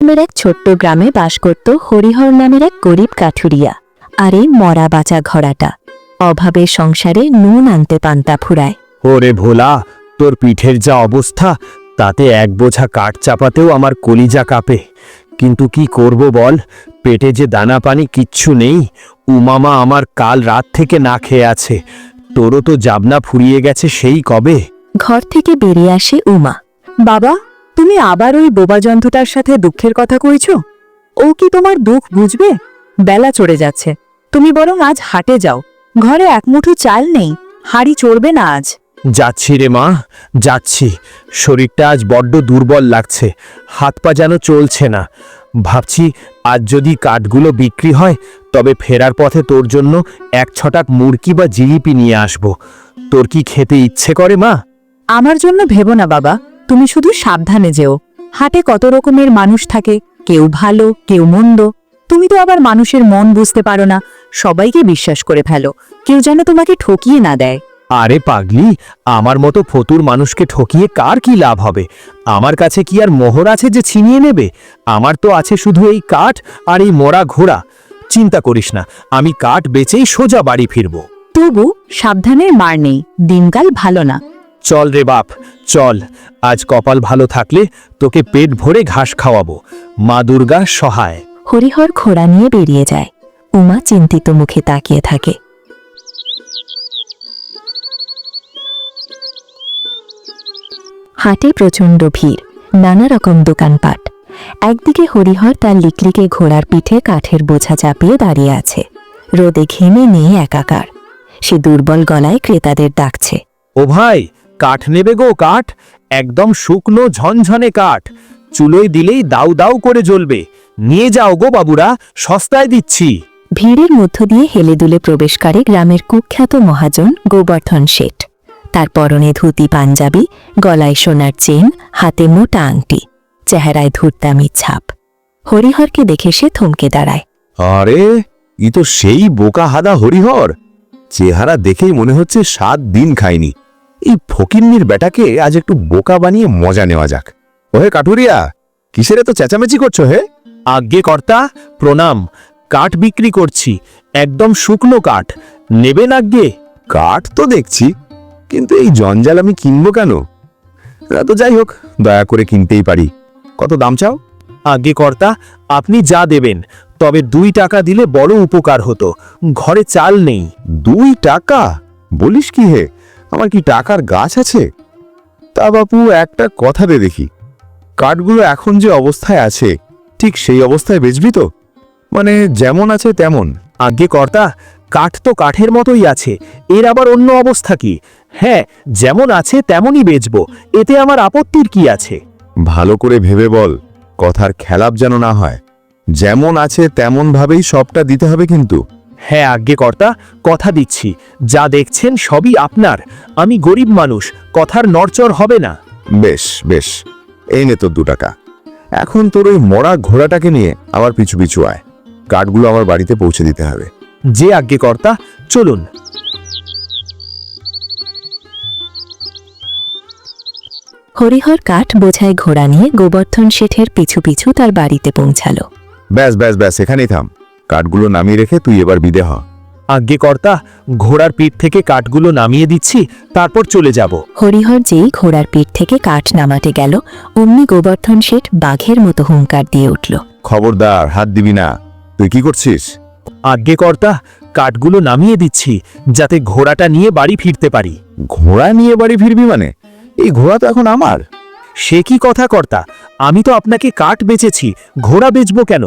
নামের এক ছোট্ট গ্রামে বাস করত হরিহর নামের এক গরিব কাঠুরিয়া। আর এই মরা বাঁচা ঘোড়াটা অভাবের সংসারে নুন আনতে পান্তা ফুরায়। ওরে ভোলা, তোর পিঠের যা অবস্থা, তাতে এক বোঝা কাঠ চাপাতেও আমার কলিজা কাঁপে। কিন্তু কি করব বল, পেটে যে দানা পানি কিচ্ছু নেই। উমামা আমার কাল রাত থেকে না খেয়ে আছে। তোরও তো জাবনা ফুরিয়ে গেছে সেই কবে। ঘর থেকে বেরিয়ে আসে উমা। বাবা, তুমি আবার ওই বোবা জন্তুটার সাথে দুঃখের কথা কইছ? ও কি তোমার দুঃখ বুঝবে? বেলা চড়ে যাচ্ছে, তুমি বরং আজ হাটে যাও। ঘরে এক মুঠো চাল নেই, হাঁড়ি চড়বে না আজ। যাচ্ছি রে মা, যাচ্ছি। শরীরটা আজ বড্ড দুর্বল লাগছে, হাত পা যেন চলছে না। ভাবছি আজ যদি কাঠগুলো বিক্রি হয়, তবে ফেরার পথে তোর জন্য এক ছটাক মুরগি বা জিলিপি নিয়ে আসব। তোর কি খেতে ইচ্ছে করে মা? আমার জন্য ভেবো না বাবা, তুমি শুধু সাবধানে যেও। হাটে কত রকমের মানুষ থাকে, কেউ ভালো কেউ মন্দ। তুমি তো আবার মানুষের মন বুঝতে পারো না, সবাইকে বিশ্বাস করে ফেলো, কেউ যেন তোমাকে ঠকিয়ে না দেয়। আরে পাগলি, আমার মতো ফতুর মানুষকে ঠকিয়ে কার কি লাভ হবে? আমার কাছে কি আর মোহর আছে যে ছিনিয়ে নেবে? আমার তো আছে শুধু এই কাঠ আর এই মরা ঘোড়া। চিন্তা করিস না, আমি কাঠ বেচেই সোজা বাড়ি ফিরব। তবু সাবধানের মার নেই, দিনকাল ভালো না। চল রে বাপ, চল। আজ কপাল ভালো থাকলে তোকে পেট ভরে ঘাস খাওয়াবো। মা দুর্গা সহায়। হরিহর ঘোড়া নিয়ে বেরিয়ে যায়। উমা চিন্তিত মুখে তাকিয়ে থাকে। হাটে প্রচণ্ড ভিড়, নানা রকম দোকানপাট। একদিকে হরিহর তার লিকলিকে ঘোড়ার পিঠে কাঠের বোঝা চাপিয়ে দাঁড়িয়ে আছে। রোদে ঘেমে নিয়ে একাকার। সে দুর্বল গলায় ক্রেতাদের ডাকছে। ও ভাই, কাঠ নেবে গো? কাঠ একদম শুকনো ঝনঝনে কাঠ, চুলোয় দিলেই দাউ দাউ করে জ্বলবে। নিয়ে যাও গো বাবুরা, সস্তায় দিচ্ছি। ভিড়ের মধ্য দিয়ে হেলে দুলে প্রবেশ করে গ্রামের কুখ্যাত মহাজন গোবর্ধন শেঠ। তার পরনে ধুতি পাঞ্জাবি, গলায় সোনার চেন, হাতে মোটা আংটি, চেহারায় ধূর্তামির ছাপ। হরিহরকে দেখে সে থমকে দাঁড়ায়। আরে, ই তো সেই বোকা হাদা হরিহর। চেহারা দেখেই মনে হচ্ছে 7 দিন খায়নি। এই ফকিন্নির বেটাকে আজ একটু বোকা বানিয়ে মজা নেওয়া যাক। ওহে কাঠুরিয়া, কিসের এত চেঁচামেচি করছো হে? আজ্ঞে কর্তা, প্রণাম। কাঠ বিক্রি করছি, একদম শুকনো কাঠ। নেবেন আজ্ঞে? কাঠ তো দেখছি, কিন্তু এই জঞ্জাল আমি কিনবো কেন? তো যাই হোক, দয়া করে কিনতেই পারি। কত দাম চাও? আজ্ঞে কর্তা, আপনি যা দেবেন, তবে 2 টাকা দিলে বড় উপকার হতো। ঘরে চাল নেই। 2 টাকা? বলিস কি হে, আমার কি টাকার গাছ আছে? তা বাপু, একটা কথা দে দেখি, কাঠগুলো এখন যে অবস্থায় আছে, ঠিক সেই অবস্থায় বেচবি তো? মানে যেমন আছে তেমন? আজ্ঞে কর্তা, কাঠ তো কাঠের মতোই আছে, এর আবার অন্য অবস্থা কি? হ্যাঁ, যেমন আছে তেমনই বেচব, এতে আমার আপত্তির কি আছে? ভালো করে ভেবে বল, কথার খেলাপ যেন না হয়। যেমন আছে তেমন ভাবেই সবটা দিতে হবে কিন্তু। হ্যাঁ আজ্ঞে কর্তা, কথা দিচ্ছি, যা দেখছেন সবই আপনার। আমি গরিব মানুষ, কথার নড়চড় হবে না। বেশ বেশ, এই নে তোর 2 টাকা। এখন তোর ওই মরা ঘোড়াটাকে নিয়ে আবার পিছু পিছু আয়। কাঠগুলো আমার বাড়িতে পৌঁছে দিতে হবে। যে আজ্ঞে কর্তা, চলুন। হরিহর কাঠ বোঝায় ঘোড়া নিয়ে গোবর্ধন শেঠের পিছু পিছু তার বাড়িতে পৌঁছালো। ব্যাস ব্যাস ব্যাস, এখানেই থাম। কাঠগুলো নামিয়ে রেখে তুই এবার বিদে হ। আজ্ঞে কর্তা, ঘোড়ার পিঠ থেকে কাঠগুলো নামিয়ে দিচ্ছি, তারপর চলে যাব। হরিহর যেই ঘোড়ার পিঠ থেকে কাঠ নামাতে গেল, অমনি গোবর্ধন শেঠ বাঘের মতো হুঙ্কার দিয়ে উঠল। খবরদার, হাত দিবি না। তুই কি করছিস? আজ্ঞে কর্তা, কাঠগুলো নামিয়ে দিচ্ছি, যাতে ঘোড়াটা নিয়ে বাড়ি ফিরতে পারি। ঘোড়া নিয়ে বাড়ি ফিরবি মানে? এই ঘোড়া তো এখন আমার। সে কি কথা কর্তা, আমি তো আপনাকে কাঠ বেচেছি, ঘোড়া বেচবো কেন?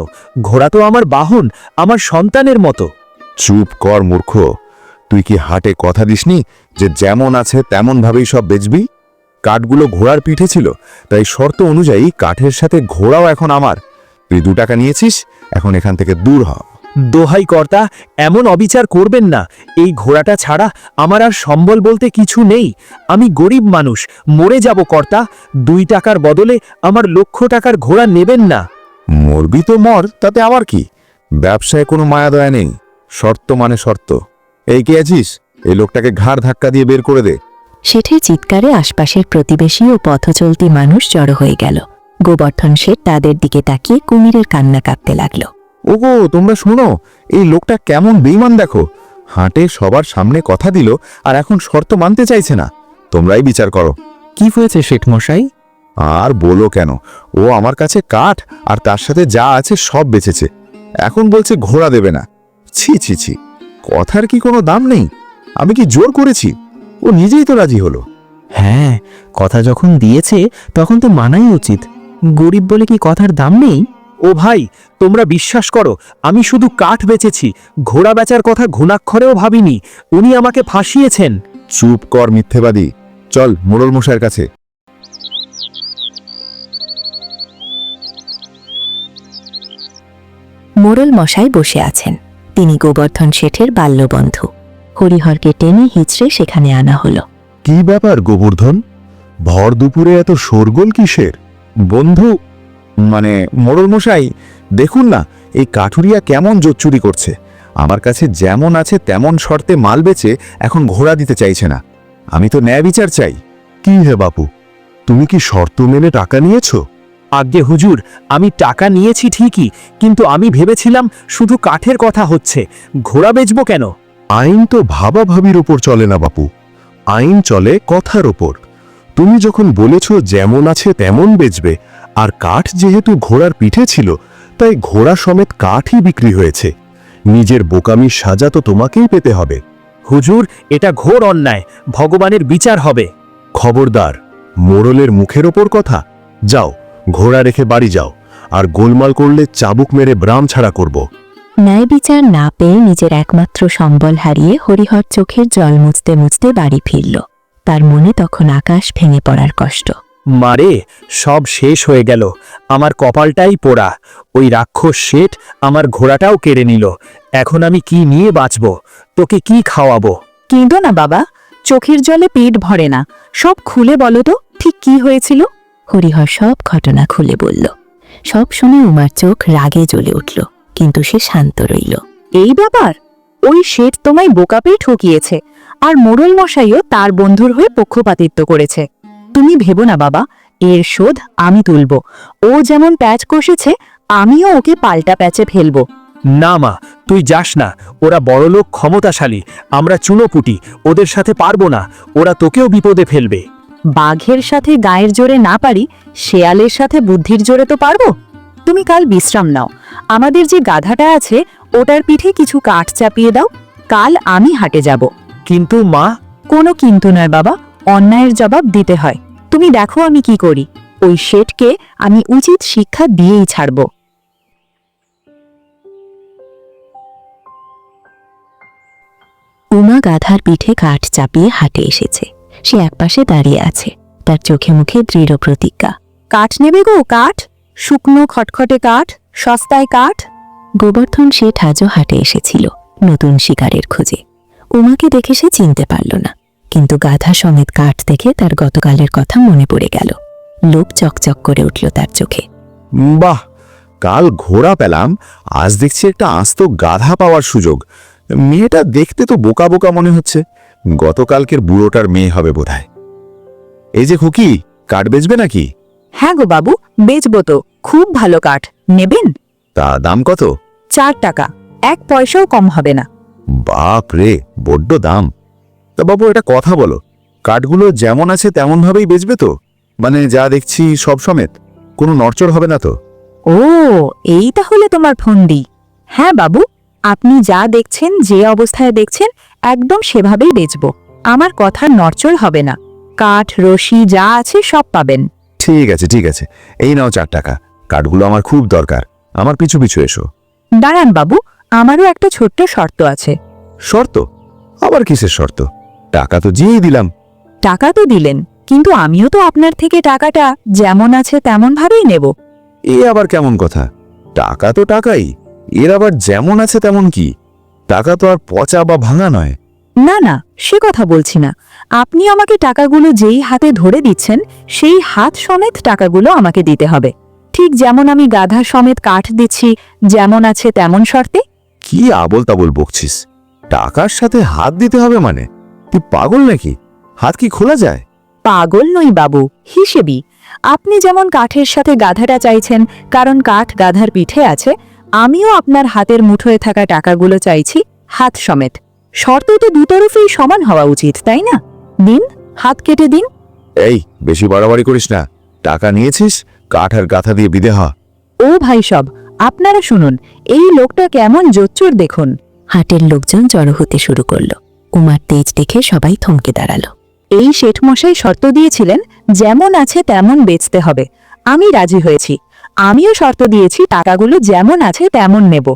ঘোড়া তো আমার বাহন, আমার সন্তানের মতো। চুপ কর মূর্খ। তুই কি হাটে কথা দিসনি যে যেমন আছে তেমন ভাবেই সব বেচবি? কাঠগুলো ঘোড়ার পিঠে ছিল, তাই শর্ত অনুযায়ী কাঠের সাথে ঘোড়াও এখন আমার। তুই 2 টাকা নিয়েছিস, এখন এখান থেকে দূর হ। দোহাই কর্তা, এমন অবিচার করবেন না। এই ঘোড়াটা ছাড়া আমার আর সম্বল বলতে কিছু নেই। আমি গরিব মানুষ, মরে যাব কর্তা। 2 টাকার বদলে আমার লক্ষ টাকার ঘোড়া নেবেন না। মরবি তো মর, তাতে আবার কি? ব্যবসায় কোনো মায়া দয়া নেই। শর্ত মানে শর্ত। এই কে আছিস? এই লোকটাকে ঘাড় ধাক্কা দিয়ে বের করে দে। শেঠের চিৎকারে আশপাশের প্রতিবেশী ও পথচলতি মানুষ জড়ো হয়ে গেল। গোবর্ধন শেঠ তাদের দিকে তাকিয়ে কুমিরের কান্না কাঁপতে লাগলো। ওগো তোমরা শোনো, এই লোকটা কেমন বেঈমান দেখো। হাটে সবার সামনে কথা দিল আর এখন শর্ত মানতে চাইছে না। তোমরাই বিচার করো। কি হয়েছে শেঠ মশাই? আর বলো কেন, ও আমার কাছে কাঠ আর তার সাথে যা আছে সব বেচেছে, এখন বলছে ঘোড়া দেবে না। ছি ছি ছি, কথার কি কোনো দাম নেই? আমি কি জোর করেছি? ও নিজেই তো রাজি হলো। হ্যাঁ, কথা যখন দিয়েছে তখন তো মানাই উচিত। গরিব বলে কি কথার দাম নেই? ও ভাই, তোমরা বিশ্বাস করো, আমি শুধু কাঠ বেচেছি, ঘোড়া বেচার কথা ঘুণাক্ষরেও ভাবিনি। উনি আমাকে ফাঁসিয়েছেন। চুপ কর মিথ্যেবাদী, চল মোড়ল মশাইয়ের কাছে। মোড়ল মশাই বসে আছেন। তিনি গোবর্ধন শেঠের বাল্যবন্ধু। হরিহরকে টেনে হিচড়ে সেখানে আনা হলো। কি ব্যাপার গোবর্ধন, ভর দুপুরে এত শোরগোল কিসের? বন্ধু মানে মোড়ল মশাই, দেখুন না এই কাঠুরিয়া কেমন জোচ্চুরি করছে। আমার কাছে যেমন আছে তেমন শর্তে মাল বেচে এখন ঘোড়া দিতে চাইছে না। আমি তো ন্যায় বিচার চাই। কি হে বাপু, তুমি কি শর্ত মেনে টাকা নিয়েছো? আজ্ঞে হুজুর, আমি টাকা নিয়েছি ঠিকই, কিন্তু আমি ভেবেছিলাম শুধু কাঠের কথা হচ্ছে, ঘোড়া বেচবো কেন? আইন তো ভাবাভাবির ওপর চলে না বাপু, আইন চলে কথার ওপর। তুমি যখন বলেছ যেমন আছে তেমন বেচবে, আর কাঠ যেহেতু ঘোড়ার পিঠে ছিল, তাই ঘোড়া সমেত কাঠই বিক্রি হয়েছে। নিজের বোকামির সাজা তো তোমাকেই পেতে হবে। হুজুর, এটা ঘোর অন্যায়, ভগবানের বিচার হবে। খবরদার, মোড়লের মুখের ওপর কথা। যাও, ঘোড়া রেখে বাড়ি যাও, আর গোলমাল করলে চাবুক মেরে ব্রাম ছাড়া করব। ন্যায় বিচার না পেয়ে নিজের একমাত্র সম্বল হারিয়ে হরিহর চোখের জল মুছতে মুছতে বাড়ি ফিরল। তার মনে তখন আকাশ ভেঙে পড়ার কষ্ট। মারে, সব শেষ হয়ে গেল, আমার কপালটাই পোড়া। ওই রাক্ষস শেঠ আমার ঘোড়াটাও কেড়ে নিল। এখন আমি কি নিয়ে বাঁচব? তোকে কি খাওয়াবো? কেঁদো না বাবা, চোখের জলে পেট ভরে না। সব খুলে বলো তো, ঠিক কি হয়েছিল? হরিহর সব ঘটনা খুলে বলল। সব শুনে উমার চোখ রাগে জ্বলে উঠল, কিন্তু সে শান্ত রইল। এই ব্যাপার? ওই শেঠ তোমায় বোকা পেয়ে ঠকিয়েছে, আর মোড়ল মশাইও তার বন্ধুর হয়ে পক্ষপাতিত্ব করেছে। তুমি ভেবো না বাবা, এর শোধ আমি তুলব। ও যেমন প্যাচ কষেছে, আমিও ওকে পাল্টা প্যাচে ফেলবো। না মা, তুই যাস না। ওরা বড়লোক, ক্ষমতাশালী, আমরা চুনোপুটি, ওদের সাথে পারবো না। ওরা তোকেও বিপদে ফেলবে। বাঘের সাথে গায়ের জোরে না পারি, শেয়ালের সাথে বুদ্ধির জোরে তো পারবো। তুমি কাল বিশ্রাম নাও। আমাদের যে গাধাটা আছে, ওটার পিঠে কিছু কাঠ চাপিয়ে দাও। কাল আমি হাটে যাব। কিন্তু মা। কোনো কিন্তু নয় বাবা, অন্যায়ের জবাব দিতে হয়। তুমি দেখো আমি কি করি। ওই শেঠকে আমি উচিত শিক্ষা দিয়েই ছাড়ব। উমা গাধার পিঠে কাঠ চাপিয়ে হাটে এসেছে। সে একপাশে দাঁড়িয়ে আছে, তার চোখে মুখে দৃঢ় প্রতিজ্ঞা। কাঠ নেবে গো, কাঠ? শুকনো খটখটে কাঠ, সস্তায় কাঠ। গোবর্ধন শেঠ আজও হাটে এসেছিল নতুন শিকারের খোঁজে। উমাকে দেখে সে চিনতে পারল না, কিন্তু গাধা সমেত কাঠ দেখে তার গতকালের কথা মনে পড়ে গেল। লোভ চকচক করে উঠল তার চোখে। বাহ, কাল ঘোড়া পেলাম, আজ দেখছি একটা আস্ত গাধা পাওয়ার সুযোগ। মেয়েটা দেখতে তো বোকা বোকা মনে হচ্ছে। গতকালকের বুড়োটার মেয়ে হবে বোধহয়। এই যে খুকি, কাঠ বেচবে নাকি? হ্যাঁ গো বাবু, বেচবো তো। খুব ভালো কাঠ, নেবেন? তা দাম কত? 4 টাকা, 1 পয়সাও কম হবে না। বাপ রে, বড্ড দাম। তা বাবু, এটা কথা বলো, কাঠগুলো যেমন আছে তেমন ভাবেই বেচবে তো? মানে যা দেখছি সব সমেত, কোনো নড়চড় হবে না তো? ও, এই তাহলে তোমার ফন্দি। হ্যাঁ বাবু, আপনি যা দেখছেন, যে অবস্থায় দেখছেন, একদম সেভাবেই বেচবো। আমার কথার নড়চড় হবে না। কাঠ, রশি যা আছে সব পাবেন। ঠিক আছে ঠিক আছে, এই নাও 4 টাকা। কাঠগুলো আমার খুব দরকার, আমার পিছু পিছু এসো। দাঁড়ান বাবু, আমারও একটা ছোট্ট শর্ত আছে। শর্ত? আবার কিসের শর্ত? টাকা তো দিয়েই দিলাম। টাকা তো দিলেন, কিন্তু আমিও তো আপনার থেকে টাকাটা যেমন আছে তেমন ভাবেই নেব। এ আবার কেমন কথা? টাকা তো টাকাই, এর আবার যেমন আছে তেমন কি? টাকা তো আর পচা বা ভাঙা নয়। না না, সে কথা বলছি না। আপনি আমাকে টাকাগুলো যেই হাতে ধরে দিচ্ছেন, সেই হাত সমেত টাকাগুলো আমাকে দিতে হবে। ঠিক যেমন আমি গাধা সমেত কাঠ দিচ্ছি, যেমন আছে তেমন শর্তে। কি আবল তাবল বকছিস? টাকার সাথে হাত দিতে হবে মানে? তুই পাগল নাকি? হাত কি খোলা যায়? পাগল নই বাবু, হিসেবি। আপনি যেমন কাঠের সাথে গাধাটা চাইছেন কারণ কাঠ গাধার পিঠে আছে, আমিও আপনার হাতের মুঠোয় থাকা টাকাগুলো চাইছি হাত সমেত। শর্ত তো দুতরফেই সমান হওয়া উচিত, তাই না? দিন, হাত কেটে দিন। এই বেশি বাড়াবাড়ি করিস না। টাকা নিয়েছিস, কাঠ আর গাথা দিয়ে বিদে হ। ও ভাই সব, আপনারা শুনুন, এই লোকটা কেমন জোচ্চোর দেখুন। হাটের লোকজন জড়ো হতে শুরু করলো। উমার তেজ দেখে সবাই থমকে দাঁড়ালো। এই শেঠমশাই শর্ত দিয়েছিলেন যেমন আছে তেমন বেচতে হবে। আমি রাজি হয়েছি। আমিও শর্ত দিয়েছি টাকাগুলো যেমন আছে তেমন নেব।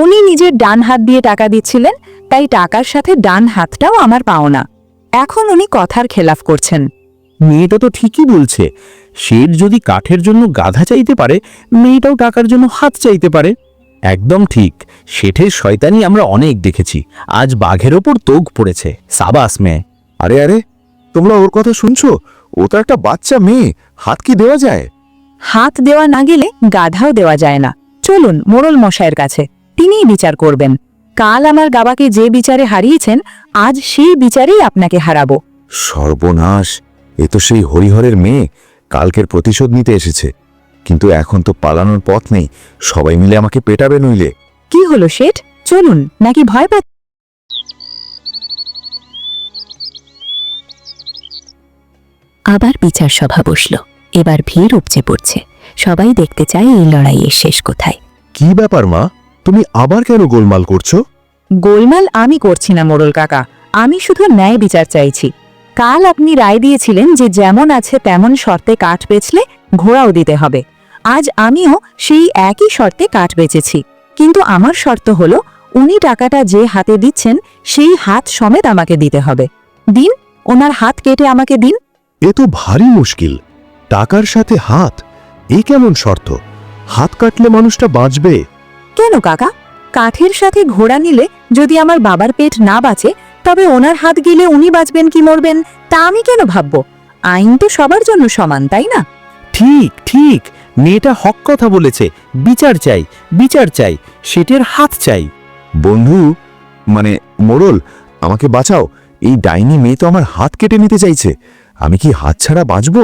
উনি নিজের ডান হাত দিয়ে টাকা দিচ্ছিলেন, তাই টাকার সাথে ডান হাতটাও আমার পাওনা। এখন উনি কথার খেলাফ করছেন। মেয়েটা তো ঠিকই বলছে। শেঠ যদি কাঠের জন্য গাধা চাইতে পারে, মেয়েটাও টাকার জন্য হাত চাইতে পারে। একদম ঠিক। শেঠের শয়তানি আমরা অনেক দেখেছি, আজ বাঘের ওপর তোগ পড়েছে। সাবাস মেয়ে। আরে আরে, তোমরা ওর কথা শুনছো? ও তো একটা বাচ্চা মেয়ে, হাত কি দেওয়া যায়? হাত দেওয়া না গেলে গাধাও দেওয়া যায় না। চলুন মোড়ল মশাইয়ের কাছে, তিনিই বিচার করবেন। কাল আমার বাবাকে যে বিচারে হারিয়েছেন, আজ সেই বিচারেই আপনাকে হারাবো। সর্বনাশ, এ তো সেই হরিহরের মেয়ে, কালকের প্রতিশোধ নিতে এসেছে। কিন্তু এখন তো পালানোর পথ নেই, সবাই মিলে আমাকে পেটাবে নইলে। কি হলো শেঠ, চলুন নাকি ভয় পাচ্ছেন? আবার বিচার সভা বসল। এবার ভিড় উপচে পড়ছে। সবাই দেখতে চায় এই লড়াইয়ের শেষ কোথায়। কি ব্যাপার মা, তুমি আবার কেন গোলমাল করছো? গোলমাল আমি করছি না মোড়ল কাকা, আমি শুধু ন্যায় বিচার চাইছি। কাল আপনি রায় দিয়েছিলেন যে যেমন আছে তেমন শর্তে কাঠ বেচলে ঘোড়াও দিতে হবে। আজ আমিও সেই একই শর্তে কাঠ বেচেছি, কিন্তু আমার শর্ত হলো উনি টাকাটা যে হাতে দিচ্ছেন সেই হাত সমেত আমাকে দিতে হবে। দিন, ওনার হাত কেটে আমাকে দিন। এ তো ভারী মুশকিল। টাকার সাথে হাত, এ কেমন শর্ত? হাত কাটলে মানুষটা বাঁচবে? কেন কাকা, কাঠের সাথে ঘোড়া নিলে যদি আমার বাবার পেট না বাঁচে, তবে ওনার হাত গেলে উনি বাঁচবেন কি মরবেন তা আমি কেন ভাববো? আইন তো সবার জন্য সমান, তাই না? ঠিক ঠিক, মেয়েটা হক কথা বলেছে। বিচার চাই, বিচার চাই, শেঠের হাত চাই। বন্ধু, মানে মোড়ল, আমাকে বাঁচাও। এই ডাইনি মেয়ে তো আমার হাত কেটে নিতে চাইছে। আমি কি হাত ছাড়া বাঁচবো?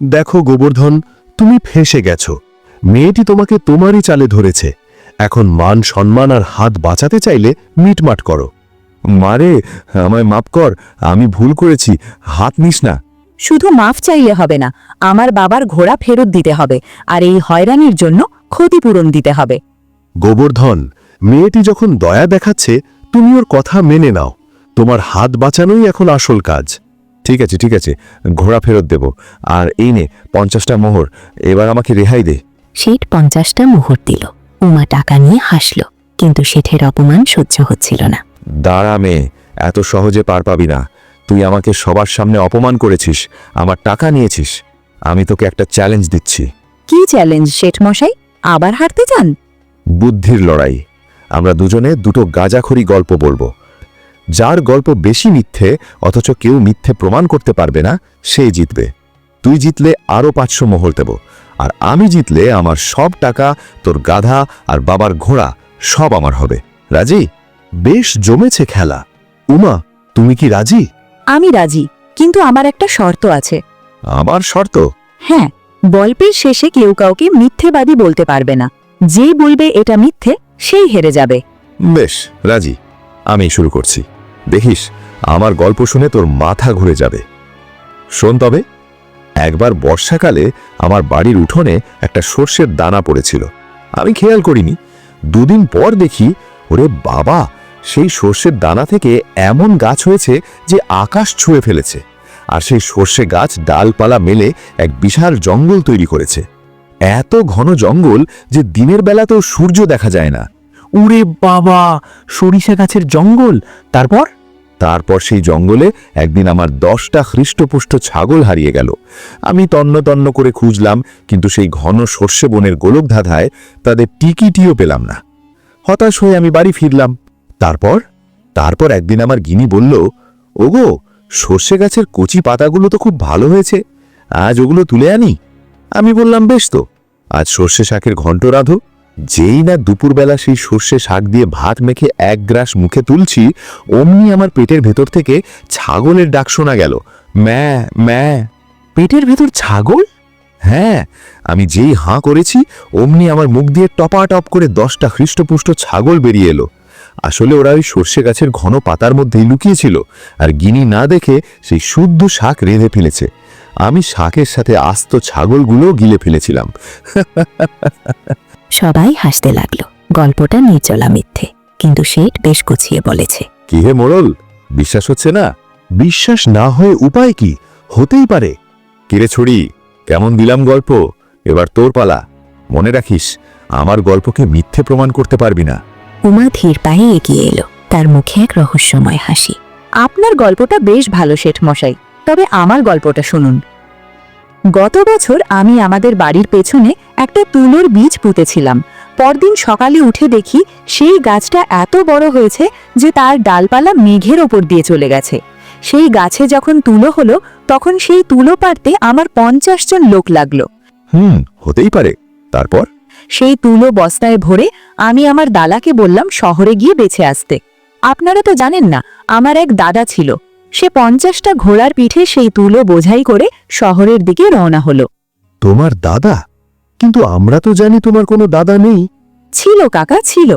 দেখো গোবর্ধন, তুমি ফেঁসে গেছো। মেয়েটি তোমাকে তোমারই চালে ধরেছে। এখন মান সম্মান আর হাত বাঁচাতে চাইলে মিটমাট করো। মারে, আমায় মাফ কর, আমি ভুল করেছি, হাত নিস না। শুধু মাফ চাইলে হবে না, আমার বাবার ঘোড়া ফেরত দিতে হবে, আর এই হয়রানির জন্য ক্ষতিপূরণ দিতে হবে। গোবর্ধন, মেয়েটি যখন দয়া দেখাচ্ছে, তুমি ওর কথা মেনে নাও। তোমার হাত বাঁচানোই এখন আসল কাজ। ঠিক আছে ঠিক আছে, ঘোড়া ফেরত দেব। আর এই নে 50টা মোহর, এবার আমাকে রেহাই দে। শেঠ 50টা মোহর দিল। উমা টাকা নিয়ে হাসল, কিন্তু শেঠের অপমান সহ্য হচ্ছিল না। দাঁড়া মেয়ে, এত সহজে পার পাবি না। তুই আমাকে সবার সামনে অপমান করেছিস, আমার টাকা নিয়েছিস। আমি তোকে একটা চ্যালেঞ্জ দিচ্ছি। কি চ্যালেঞ্জ শেঠ মশাই? আবার হারতে চান? বুদ্ধির লড়াই। আমরা দুজনে দুটো গাঁজাখড়ি গল্প বলবো। যার গল্প বেশি মিথ্যে অথচ কেউ মিথ্যে প্রমাণ করতে পারবে না, সে জিতবে। তুই জিতলে আরও 500 মোহর দেব, আর আমি জিতলে আমার সব টাকা, তোর গাধা আর বাবার ঘোড়া সব আমার হবে। রাজি? বেশ জমেছে খেলা। উমা, তুমি কি রাজি? আমি রাজি, কিন্তু আমার একটা শর্ত আছে। আমার শর্ত? হ্যাঁ, গল্পের শেষে কেউ কাউকে মিথ্যেবাদী বলতে পারবে না। যে বলবে এটা মিথ্যে, সেই হেরে যাবে। বেশ, রাজি। আমি শুরু করছি। দেখিস, আমার গল্প শুনে তোর মাথা ঘুরে যাবে। শোন তবে। একবার বর্ষাকালে আমার বাড়ির উঠোনে একটা সর্ষের দানা পড়েছিল। আমি খেয়াল করিনি। দুদিন পর দেখি, ওরে বাবা, সেই সর্ষের দানা থেকে এমন গাছ হয়েছে যে আকাশ ছুঁয়ে ফেলেছে। আর সেই সর্ষে গাছ ডালপালা মেলে এক বিশাল জঙ্গল তৈরি করেছে। এত ঘন জঙ্গল যে দিনের বেলাতেও সূর্য দেখা যায় না। উরে বাবা, সরিষা গাছের জঙ্গল! তারপর? তারপর সেই জঙ্গলে একদিন আমার 10টা হৃষ্টপুষ্ট ছাগল হারিয়ে গেল। আমি তন্ন তন্ন করে খুঁজলাম, কিন্তু সেই ঘন সর্ষে বনের গোলকধাঁধায় তাদের টিকিটিও পেলাম না। হতাশ হয়ে আমি বাড়ি ফিরলাম। তারপর একদিন আমার গিনি বলল, ওগো, সর্ষে গাছের কচি পাতাগুলো তো খুব ভালো হয়েছে, আজ ওগুলো তুলে আনি। আমি বললাম, বেশ তো, আজ সর্ষে শাকের ঘন্ট রাঁধো। যেই না দুপুরবেলা সেই সর্ষে শাক দিয়ে ভাত মেখে এক গ্রাস মুখে তুলছি, অমনি আমার পেটের ভেতর থেকে ছাগলের ডাক শোনা গেল, ম্যা ম্যা। পেটের ভেতর ছাগল? হ্যাঁ, আমি যেই হাঁ করেছি অমনি আমার মুখ দিয়ে টপাটপ করে 10টা হৃষ্টপুষ্ট ছাগল বেরিয়ে এলো। আসলে ওরা ওই সর্ষে গাছের ঘন পাতার মধ্যেই লুকিয়েছিল, আর গিনি না দেখে সেই শুদ্ধ শাক রেঁধে ফেলেছে। আমি শাকের সাথে আস্ত ছাগলগুলো গিলে ফেলেছিলাম। সবাই হাসতে লাগলো। গল্পটা নির্জলা মিথ্যে, কিন্তু শেঠ বেশ গুছিয়ে বলেছে। কি হে মোড়ল, বিশ্বাস হচ্ছে না? বিশ্বাস না হয়ে উপায় কি? হতেই পারে। কিরে ছড়ি, কেমন দিলাম গল্প? এবার তোর পালা। মনে রাখিস, আমার গল্পকে মিথ্যে প্রমাণ করতে পারবি না। উমা ধীর পায়ে এগিয়ে এলো, তার মুখে এক রহস্যময় হাসি। আপনার গল্পটা বেশ ভালো শেঠ মশাই, তবে আমার গল্পটা শুনুন। গত বছর আমি আমাদের বাড়ির পেছনে একটা তুলোর বীজ পুঁতেছিলাম। পরদিন সকালে উঠে দেখি সেই গাছটা এত বড় হয়েছে যে তার ডালপালা মেঘের ওপর দিয়ে চলে গেছে। সেই গাছে যখন তুলো হলো, তখন সেই তুলো পাড়তে আমার 50 জন লোক লাগলো। হতেই পারে। তারপর? সেই তুলো বস্তায় ভরে আমি আমার দাদাকে বললাম শহরে গিয়ে বেছে আসতে। আপনারা তো জানেন না, আমার এক দাদা ছিল। সে 50টা ঘোড়ার পিঠে সেই তুলো বোঝাই করে শহরের দিকে রওনা হলো। তোমার দাদা? কিন্তু আমরা তো জানি তোমার কোনো দাদা নেই। ছিল কাকা, ছিল।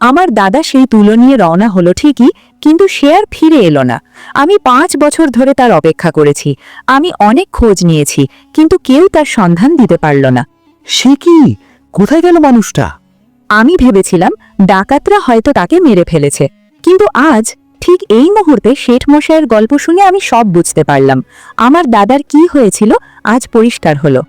আমার দাদা সেই তুলো নিয়ে রওনা হলো ঠিকই, কিন্তু সে আর ফিরে এলো না। আমি 5 বছর ধরে তার অপেক্ষা করেছি। আমি অনেক খোঁজ নিয়েছি, কিন্তু কেউ তার সন্ধান দিতে পারল না। সে কি? কোথায় গেল মানুষটা? আমি ভেবেছিলাম ডাকাতরা হয়তো তাকে মেরে ফেলেছে, কিন্তু আজ ঠিক এই মুহূর্তে শেঠ মশাইয়ের গল্প শুনে আমি সব বুঝতে পারলাম। আমার দাদার কি হয়েছিল আজ পরিষ্কার হলো।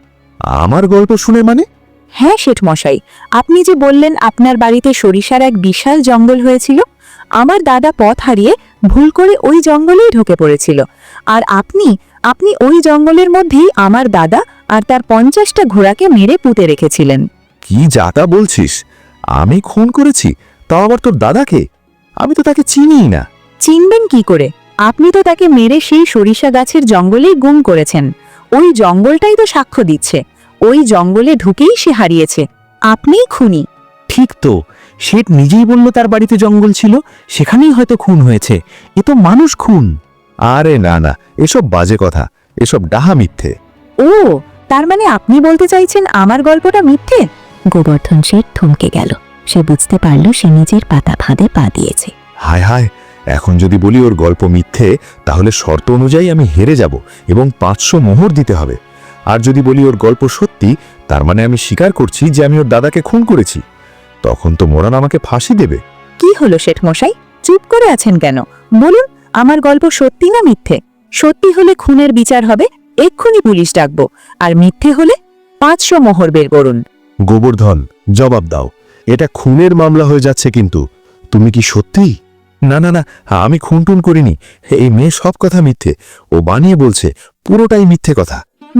আমার গল্প শুনে মানে? হ্যাঁ শেঠ মশাই, আপনি যে বললেন আপনার বাড়িতে সরিষার এক বিশাল জঙ্গল হয়েছিল, আমার দাদা পথ হারিয়ে ভুল করে ওই জঙ্গলেই ঢুকে পড়েছিল। আর আপনি ওই জঙ্গলের মধ্যেই আমার দাদা আর তার 50টা ঘোড়াকে মেরে পুঁতে রেখেছিলেন। কি যাতা বলছিস? আমি খুন করেছি? তাও আবার তোর দাদাকে? আমি তো তাকে চিনিই না। চিনবেন কি করে? আপনি তো তাকে মেরে সেই সরিষা গাছের জঙ্গলেই গুম করেছেন। ওই জঙ্গলটাই তো সাক্ষ্য দিচ্ছে। ওই জঙ্গলে ঢুকেই সে হারিয়েছে। আপনিই খুনি। ঠিক তো, শেঠ নিজেই বলল তার বাড়িতে জঙ্গল ছিল, সেখানেই হয়তো খুন হয়েছে। এ তো মানুষ খুন। আরে না না, এসব বাজে কথা, এসব ডাহা মিথ্যে। ও, তার মানে আপনি বলতে চাইছেন আমার গল্পটা মিথ্যে? গোবর্ধন শেঠ থমকে গেল। সে বুঝতে পারল সে নিজের পাতা ফাঁদে পা দিয়েছে। হায় হায়, এখন যদি বলি ওর গল্প মিথ্যে, তাহলে শর্ত অনুযায়ী আমি হেরে যাব এবং 500 মোহর দিতে হবে। আর যদি বলি ওর গল্প সত্যি, তার মানে আমি স্বীকার করছি যে আমি ওর দাদাকে খুন করেছি। তখন তো মোরান আমাকে ফাঁসি দেবে। কি হলো শেঠ মশাই, চুপ করে আছেন কেন? বলুন, আমার গল্প সত্যি না মিথ্যে? সত্যি হলে খুনের বিচার হবে, এক্ষুনি পুলিশ ডাকবো। আর মিথ্যে হলে 500 মোহর বের করুন। গোবর্ধন, জবাব দাও। এটা খুনের মামলা হয়ে যাচ্ছে, কিন্তু তুমি কি সত্যি? না না না, আমি খুন টুন করিনি। এই মেয়ে সব কথা মিথ্যে, ও বানিয়ে বলছে, পুরোটাই মিথ্যে কথা।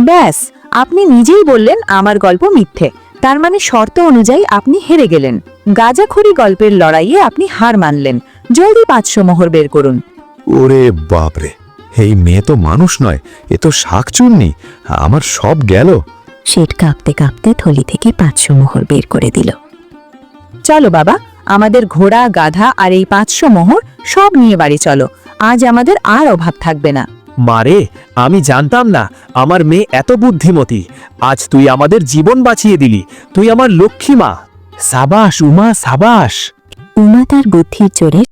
ব্যাস, আপনি নিজেই বললেন আমার গল্প মিথ্যে। তার মানে শর্ত অনুযায়ী আপনি হেরে গেলেন। গাঁজাখড়ি গল্পের লড়াইয়ে আপনি হার মানলেন। জলদি 500 মোহর বের করুন। ওরে বাপরে, এই মেয়ে তো মানুষ নয়, এ তো শাকচুন্নি। আমার সব গেল। শেঠ কাঁপতে কাঁপতে থলি থেকে 500 মোহর বের করে দিল। চলো বাবা, আমাদের ঘোড়া, গাধা আর এই 500 মোহর সব নিয়ে বাড়ি চলো। আজ আমাদের আর অভাব থাকবে না। মারে, আমি জানতাম না আমার মেয়ে এত বুদ্ধিমতী। আজ তুই আমাদের জীবন বাঁচিয়ে দিলি। তুই আমার লক্ষ্মী মা। সাবাস উমা, সাবাস। উমা তার বুদ্ধির জোরে